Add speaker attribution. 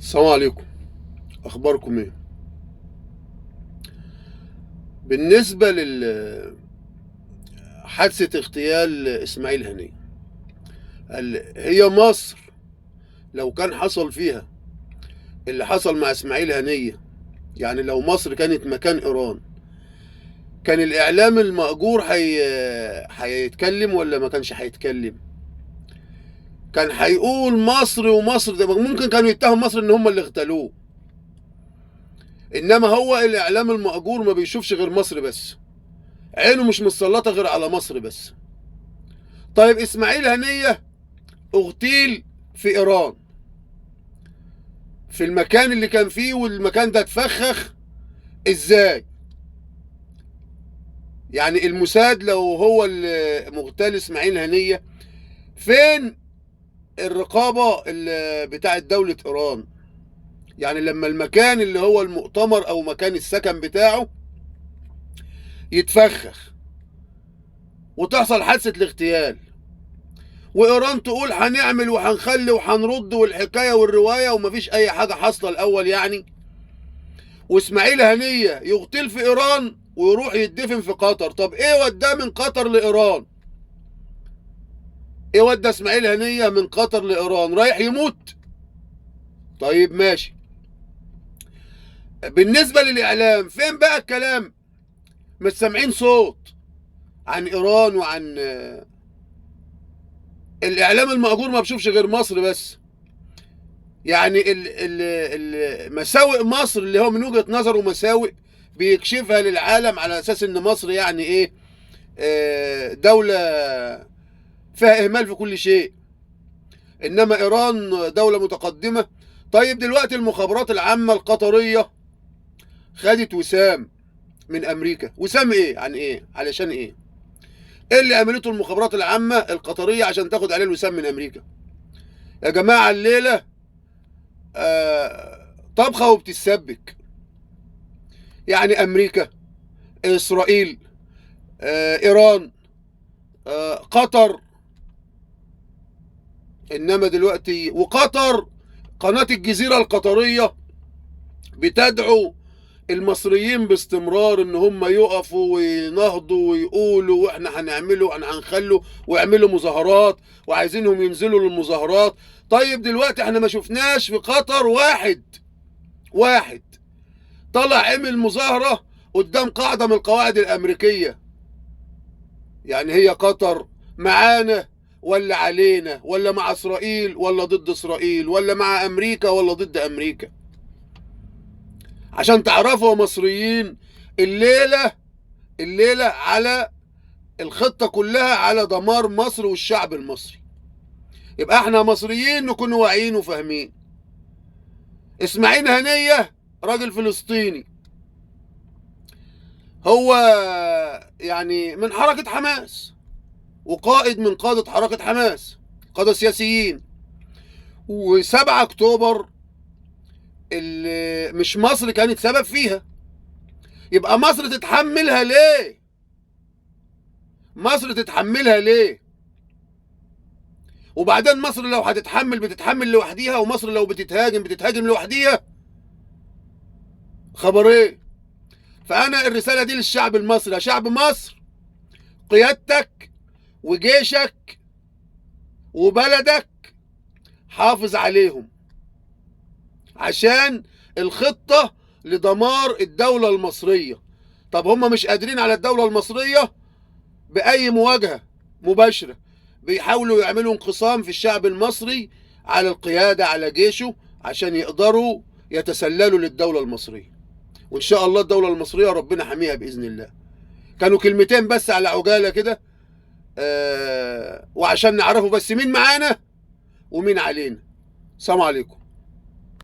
Speaker 1: السلام عليكم. اخباركم ايه؟ بالنسبه حادثه اغتيال اسماعيل هنية، هي مصر لو كان حصل فيها اللي حصل مع اسماعيل هنية، يعني لو مصر كانت مكان ايران، كان الاعلام المأجور هيتكلم ولا ما كانش هيتكلم؟ كان هيقول مصر ومصر، ده ممكن كانوا يتهم مصر ان هم اللي اغتالوه. انما هو الاعلام المأجور ما بيشوفش غير مصر بس، عينه مش مسلطه غير على مصر بس. طيب اسماعيل هنية اغتيل في ايران، في المكان اللي كان فيه، والمكان ده اتفخخ ازاي؟ يعني الموساد لو هو المغتال اسماعيل هنية، فين الرقابة بتاعت دولة ايران؟ يعني لما المكان اللي هو المؤتمر او مكان السكن بتاعه يتفخخ وتحصل حادثة الاغتيال، وايران تقول هنعمل وهنخلي وهنرد والحكاية والرواية ومفيش اي حاجة حاصلة الاول يعني، واسماعيل هنية يغتيل في ايران ويروح يدفن في قطر. طب ايه وداه من قطر لايران؟ ايه ودى اسماعيل هنية من قطر لايران؟ رايح يموت؟ طيب ماشي. بالنسبة للاعلام، فين بقى الكلام؟ مش سامعين صوت عن ايران وعن الاعلام المأجور ما بشوفش غير مصر بس. يعني مساوئ مصر اللي هو من وجهة نظره مساوئ بيكشفها للعالم على اساس ان مصر يعني ايه، دولة فيها اهمال في كل شيء، انما ايران دولة متقدمة. طيب دلوقتي المخابرات العامة القطرية خدت وسام من امريكا. وسام ايه؟ عن ايه؟ علشان ايه؟ ايه اللي عملته المخابرات العامة القطرية عشان تاخد عليه الوسام من امريكا؟ يا جماعة الليلة طبخة وبتتسبك. يعني امريكا، اسرائيل، ايران، قطر. انما دلوقتي وقطر، قناة الجزيرة القطرية بتدعو المصريين باستمرار ان هم يقفوا وينهضوا ويقولوا واحنا هنعمله واحنا هنخلوا، ويعملوا مظاهرات وعايزينهم ينزلوا للمظاهرات. طيب دلوقتي احنا ما شفناش في قطر واحد طلع عمل مظاهرة قدام قاعدة من القواعد الامريكية. يعني هي قطر معانا ولا علينا، ولا مع اسرائيل ولا ضد اسرائيل، ولا مع امريكا ولا ضد امريكا؟ عشان تعرفوا يا مصريين، الليلة على الخطة كلها على دمار مصر والشعب المصري. يبقى احنا مصريين نكون واعيين وفاهمين. اسماعيل هنية راجل فلسطيني، هو يعني من حركة حماس، وقائد من قادة حركة حماس، قادة سياسيين. و7 اكتوبر اللي مش مصر كانت سبب فيها، يبقى مصر تتحملها ليه؟ مصر تتحملها ليه؟ وبعدين مصر لو هتتحمل بتتحمل لوحديها، ومصر لو بتتهاجم بتتهاجم لوحديها. خبر ايه؟ فانا الرسالة دي للشعب المصري: يا شعب مصر، قيادتك وجيشك وبلدك حافظ عليهم، عشان الخطة لدمار الدولة المصرية. طب هم مش قادرين على الدولة المصرية بأي مواجهة مباشرة، بيحاولوا يعملوا انقسام في الشعب المصري على القيادة، على جيشه، عشان يقدروا يتسللوا للدولة المصرية. وإن شاء الله الدولة المصرية ربنا حميها بإذن الله. كانوا كلمتين بس على عجالة كده، وعشان نعرفوا بس مين معانا ومين علينا. السلام عليكم.